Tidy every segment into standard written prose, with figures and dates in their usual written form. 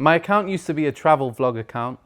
My account used to be a travel vlog account,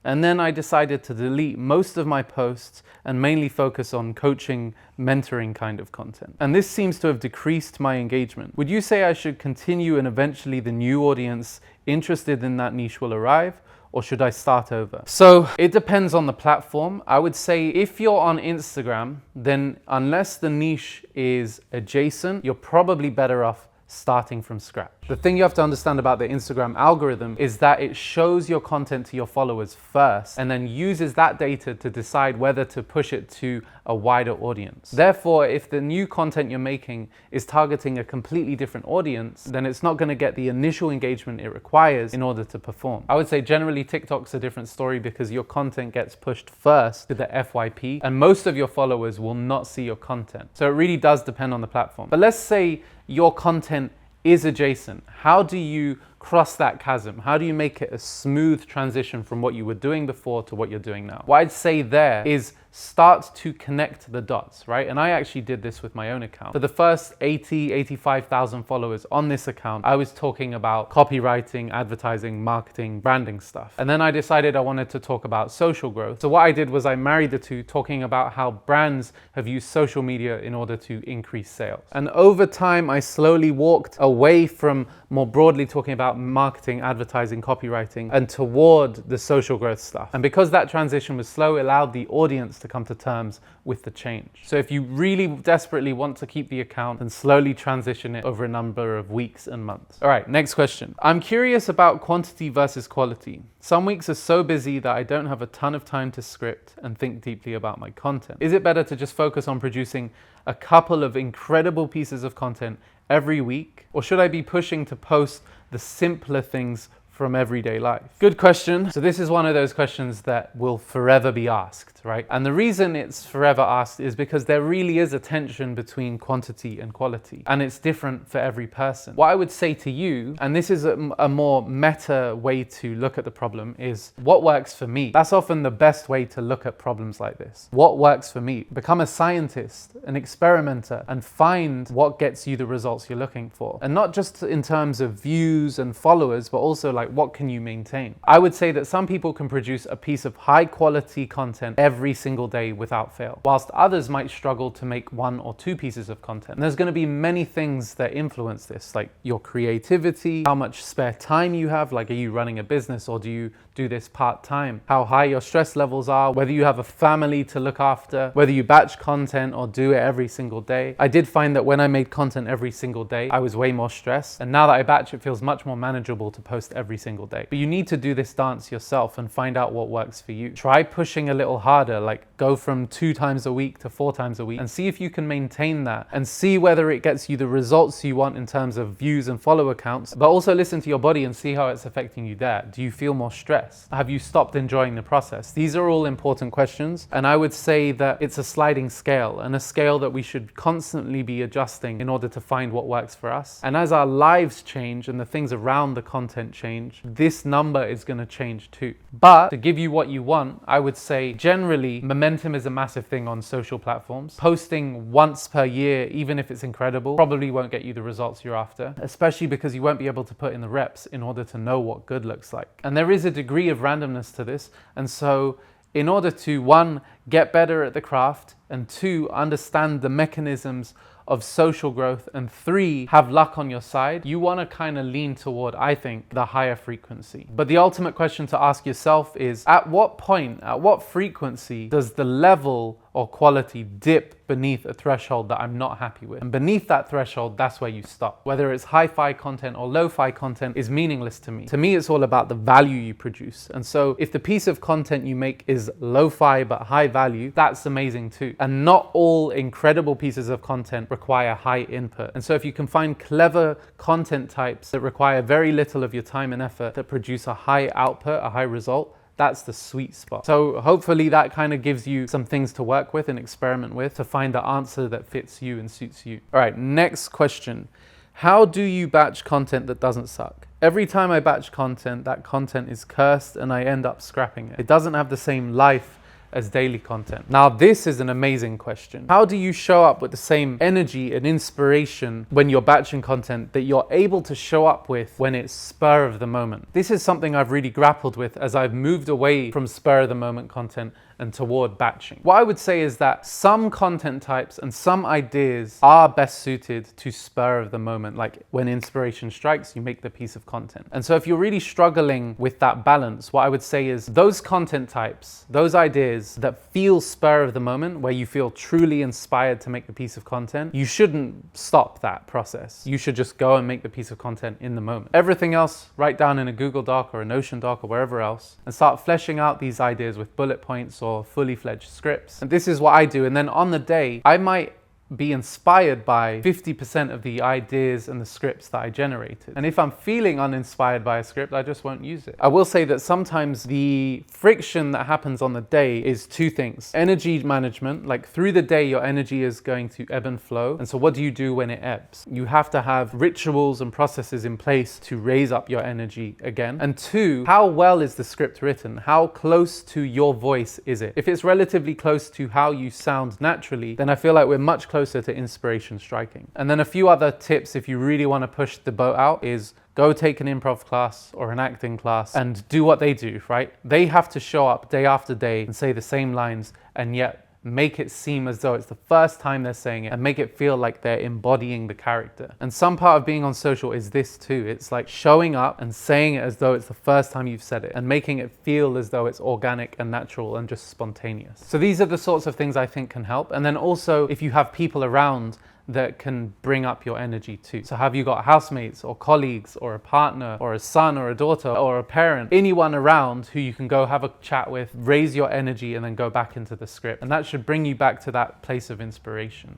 and then I decided to delete most of my posts and mainly focus on coaching, mentoring kind of content. And this seems to have decreased my engagement. Would you say I should continue and eventually the new audience interested in that niche will arrive? Or should I start over? So it depends on the platform. I would say if you're on Instagram, then unless the niche is adjacent, you're probably better off starting from scratch. The thing you have to understand about the Instagram algorithm is that it shows your content to your followers first and then uses that data to decide whether to push it to a wider audience. Therefore, if the new content you're making is targeting a completely different audience, then it's not going to get the initial engagement it requires in order to perform. I would say generally TikTok's a different story because your content gets pushed first to the FYP and most of your followers will not see your content. So it really does depend on the platform. But let's say your content is adjacent. How do you cross that chasm? How do you make it a smooth transition from what you were doing before to what you're doing now? What I'd say there is start to connect the dots, right? And I actually did this with my own account. For the first 85,000 followers on this account, I was talking about copywriting, advertising, marketing, branding stuff. And then I decided I wanted to talk about social growth. So what I did was I married the two, talking about how brands have used social media in order to increase sales. And over time, I slowly walked away from more broadly talking about marketing, advertising, copywriting, and toward the social growth stuff. And because that transition was slow, it allowed the audience to come to terms with the change. So if you really desperately want to keep the account, then slowly transition it over a number of weeks and months. All right, next question. I'm curious about quantity versus quality. Some weeks are so busy that I don't have a ton of time to script and think deeply about my content. Is it better to just focus on producing a couple of incredible pieces of content every week? Or should I be pushing to post the simpler things from everyday life? Good question. So this is one of those questions that will forever be asked, right? And the reason it's forever asked is because there really is a tension between quantity and quality, and it's different for every person. What I would say to you, and this is a more meta way to look at the problem, is what works for me. That's often the best way to look at problems like this. What works for me? Become a scientist, an experimenter, and find what gets you the results you're looking for. And not just in terms of views and followers, but also like what can you maintain? I would say that some people can produce a piece of high quality content every single day without fail, whilst others might struggle to make 1 or 2 pieces of content. And there's going to be many things that influence this, like your creativity, how much spare time you have, like are you running a business or do you do this part-time, how high your stress levels are, whether you have a family to look after, whether you batch content or do it every single day. I did find that when I made content every single day, I was way more stressed. And now that I batch, it feels much more manageable to post every single day. But you need to do this dance yourself and find out what works for you. Try pushing a little harder, like go from 2 times a week to 4 times a week and see if you can maintain that and see whether it gets you the results you want in terms of views and follower counts, but also listen to your body and see how it's affecting you there. Do you feel more stressed? Have you stopped enjoying the process? These are all important questions. And I would say that it's a sliding scale, and a scale that we should constantly be adjusting in order to find what works for us. And as our lives change and the things around the content change, this number is going to change too. But to give you what you want, I would say generally momentum is a massive thing on social platforms. Posting once per year, even if it's incredible, probably won't get you the results you're after, especially because you won't be able to put in the reps in order to know what good looks like. And there is a degree of randomness to this. And so in order to 1, get better at the craft, and 2, understand the mechanisms of social growth, and 3, have luck on your side, you want to kind of lean toward, I think, the higher frequency. But the ultimate question to ask yourself is, at what point, at what frequency does the level or quality dip beneath a threshold that I'm not happy with? And beneath that threshold, that's where you stop. Whether it's hi-fi content or lo-fi content is meaningless to me. To me, it's all about the value you produce. And so if the piece of content you make is lo-fi but high value, that's amazing too. And not all incredible pieces of content require high input. And so if you can find clever content types that require very little of your time and effort that produce a high output, a high result, that's the sweet spot. So hopefully that kind of gives you some things to work with and experiment with to find the answer that fits you and suits you. All right, next question. How do you batch content that doesn't suck? Every time I batch content, that content is cursed and I end up scrapping it. It doesn't have the same life as daily content? Now, this is an amazing question. How do you show up with the same energy and inspiration when you're batching content that you're able to show up with when it's spur of the moment? This is something I've really grappled with as I've moved away from spur of the moment content and toward batching. What I would say is that some content types and some ideas are best suited to spur of the moment. Like when inspiration strikes, you make the piece of content. And so if you're really struggling with that balance, what I would say is those content types, those ideas that feel spur of the moment, where you feel truly inspired to make the piece of content, you shouldn't stop that process. You should just go and make the piece of content in the moment. Everything else, write down in a Google Doc or a Notion Doc or wherever else, and start fleshing out these ideas with bullet points or fully fledged scripts. And this is what I do. And then on the day, I might be inspired by 50% of the ideas and the scripts that I generated. And if I'm feeling uninspired by a script, I just won't use it. I will say that sometimes the friction that happens on the day is two things. Energy management, like through the day, your energy is going to ebb and flow. And so what do you do when it ebbs? You have to have rituals and processes in place to raise up your energy again. And two, how well is the script written? How close to your voice is it? If it's relatively close to how you sound naturally, then I feel like we're much closer to inspiration striking. And then a few other tips if you really want to push the boat out is go take an improv class or an acting class and do what they do, right? They have to show up day after day and say the same lines and yet make it seem as though it's the first time they're saying it and make it feel like they're embodying the character. And some part of being on social is this too. It's like showing up and saying it as though it's the first time you've said it and making it feel as though it's organic and natural and just spontaneous. So these are the sorts of things I think can help. And then also if you have people around that can bring up your energy too. So have you got housemates or colleagues or a partner or a son or a daughter or a parent, anyone around who you can go have a chat with, raise your energy and then go back into the script. And that should bring you back to that place of inspiration.